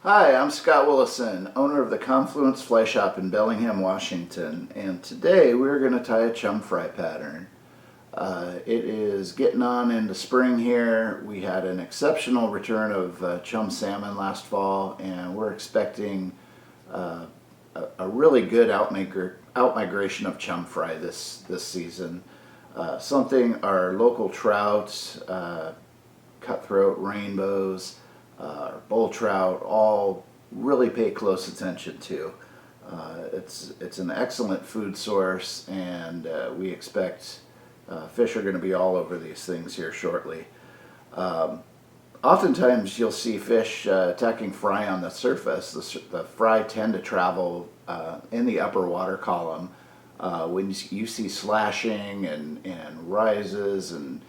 Hi, I'm Scott Willison, owner of the Confluence Fly Shop in Bellingham, Washington, and today we're going to tie a chum fry pattern. It is getting on into spring here. We had an exceptional return of chum salmon last fall, and we're expecting a really good outmigration of chum fry this season. Something our local trouts, cutthroat rainbows, bull trout all really pay close attention to. It's an excellent food source, and we expect fish are going to be all over these things here shortly. Oftentimes you'll see fish attacking fry on the surface. The fry tend to travel in the upper water column. When you see slashing and rises and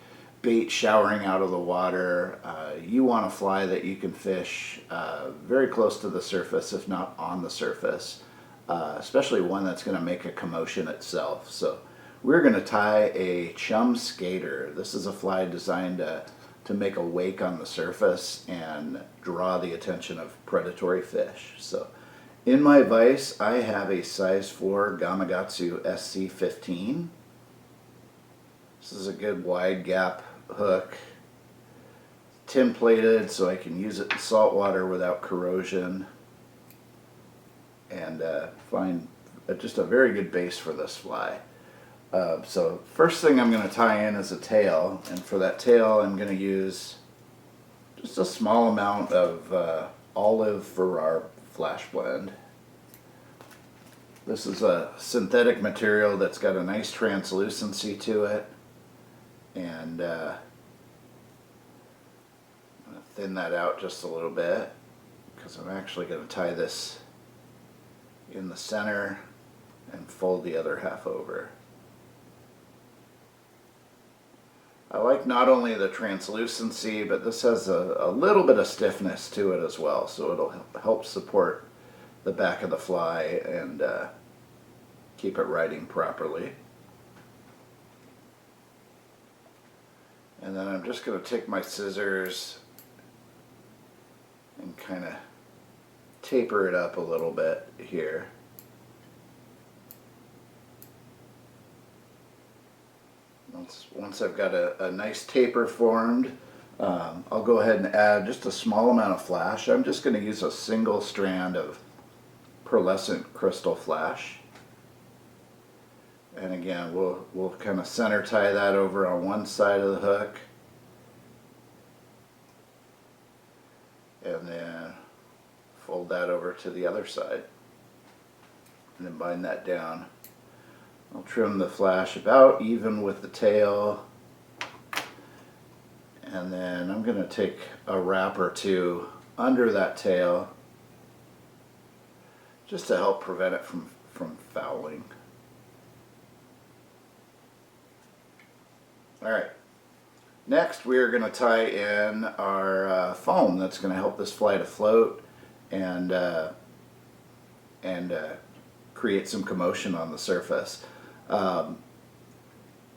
bait showering out of the water, you want a fly that you can fish very close to the surface, if not on the surface, especially one that's going to make a commotion itself. So we're going to tie a chum skater. This is a fly designed to make a wake on the surface and draw the attention of predatory fish. So in my vise, I have a size 4 Gamakatsu SC15. This is a good wide gap hook, tin plated so I can use it in salt water without corrosion, and find just a very good base for this fly. So first thing I'm going to tie in is a tail, and for that tail I'm going to use just a small amount of olive Farrar flash blend. This is a synthetic material that's got a nice translucency to it, and I'm going to thin that out just a little bit because I'm actually going to tie this in the center and fold the other half over. I like not only the translucency, but this has a little bit of stiffness to it as well, so it'll help support the back of the fly and keep it riding properly. And then I'm just going to take my scissors and kind of taper it up a little bit here. Once I've got a nice taper formed, I'll go ahead and add just a small amount of flash. I'm just going to use a single strand of pearlescent crystal flash. And again, we'll kind of center tie that over on one side of the hook, and then fold that over to the other side, and then bind that down. I'll trim the flash about even with the tail, and then I'm going to take a wrap or two under that tail just to help prevent it from fouling. Alright, next we are going to tie in our foam that's going to help this fly to float and create some commotion on the surface.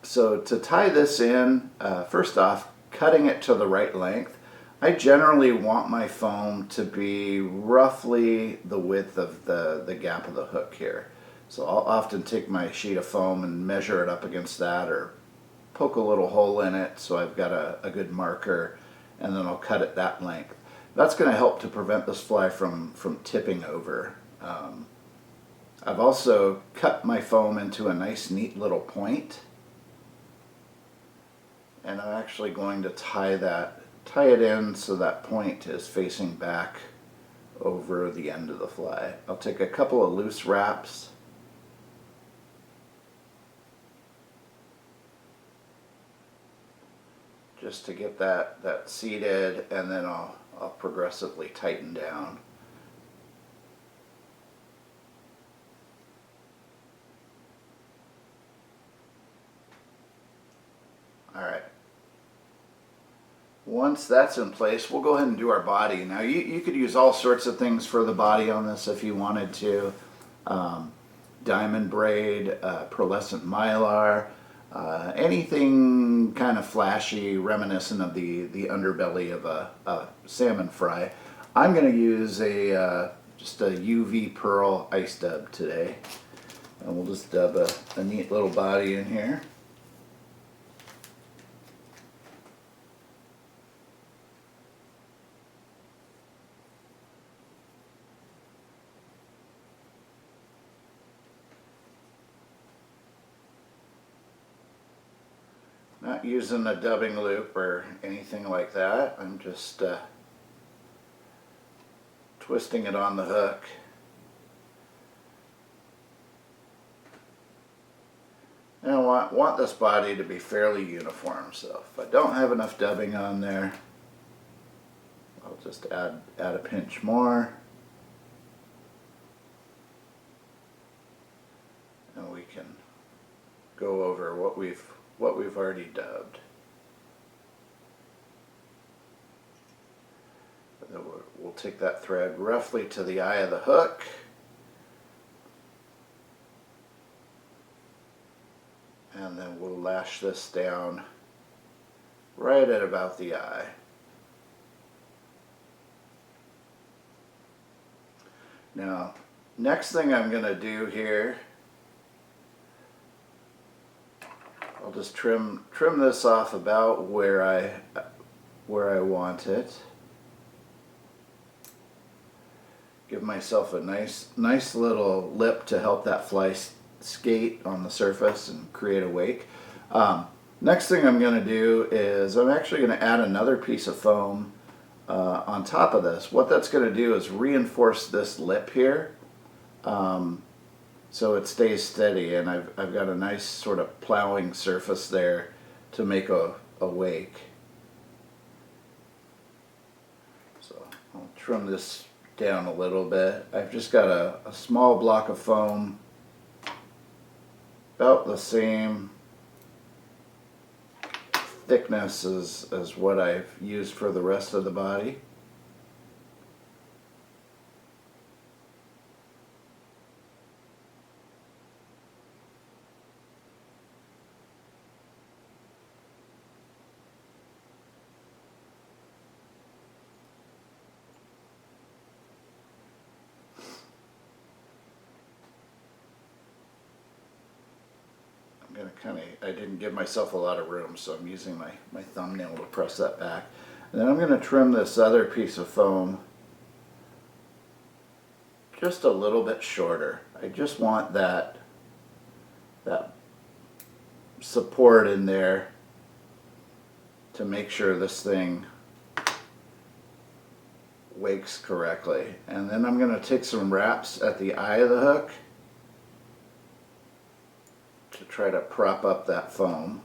So to tie this in, first off, cutting it to the right length. I generally want my foam to be roughly the width of the gap of the hook here. So I'll often take my sheet of foam and measure it up against that, or poke a little hole in it so I've got a good marker, and then I'll cut it that length. That's going to help to prevent this fly from tipping over. I've also cut my foam into a nice neat little point, and I'm actually going to tie it in so that point is facing back over the end of the fly. I'll take a couple of loose wraps just to get that seated, and then I'll progressively tighten down. Alright, once that's in place, we'll go ahead and do our body. Now you could use all sorts of things for the body on this if you wanted to. Diamond braid, pearlescent mylar, anything kind of flashy, reminiscent of the underbelly of a salmon fry. I'm going to use just a UV pearl ice dub today. And we'll just dub a neat little body in here. Not using a dubbing loop or anything like that. I'm just twisting it on the hook. And I want this body to be fairly uniform, so if I don't have enough dubbing on there, I'll just add a pinch more. And we can go over what we've already dubbed. And then we'll take that thread roughly to the eye of the hook. And then we'll lash this down right at about the eye. Now, next thing I'm going to do here, I'll just trim this off about where I want it. Give myself a nice little lip to help that fly skate on the surface and create a wake. Next thing I'm going to do is I'm actually going to add another piece of foam on top of this. What that's going to do is reinforce this lip here so it stays steady, and I've got a nice sort of plowing surface there to make a wake. So I'll trim this down a little bit. I've just got a small block of foam about the same thickness as what I've used for the rest of the body. I didn't give myself a lot of room, so I'm using my thumbnail to press that back. And then I'm going to trim this other piece of foam just a little bit shorter. I just want that support in there to make sure this thing wakes correctly. And then I'm going to take some wraps at the eye of the hook to try to prop up that foam.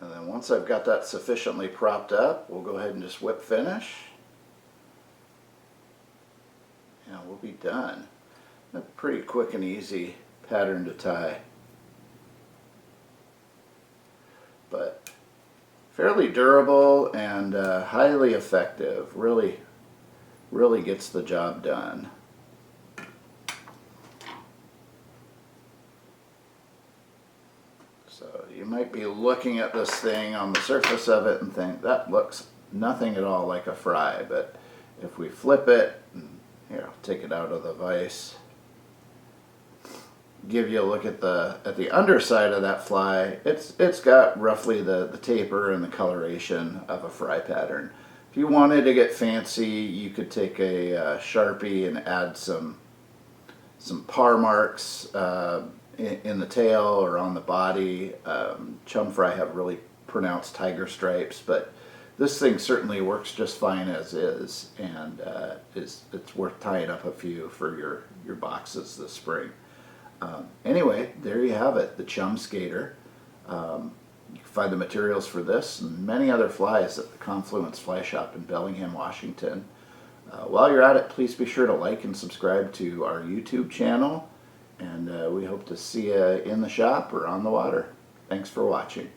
And then once I've got that sufficiently propped up, we'll go ahead and just whip finish. And we'll be done. A pretty quick and easy pattern to tie. But fairly durable and highly effective. Really gets the job done. So you might be looking at this thing on the surface of it and think that looks nothing at all like a fry, but if we flip it, and here, I'll take it out of the vise, give you a look at the underside of that fly. It's got roughly the taper and the coloration of a fry pattern. If you wanted to get fancy, you could take a Sharpie and add some par marks in the tail or on the body. Chum Fry have really pronounced tiger stripes, but this thing certainly works just fine as is, and it's worth tying up a few for your boxes this spring. Anyway, there you have it, the Chum Skater. You can find the materials for this and many other flies at the Confluence Fly Shop in Bellingham, Washington. While you're at it, please be sure to like and subscribe to our YouTube channel, and we hope to see you in the shop or on the water. Thanks for watching.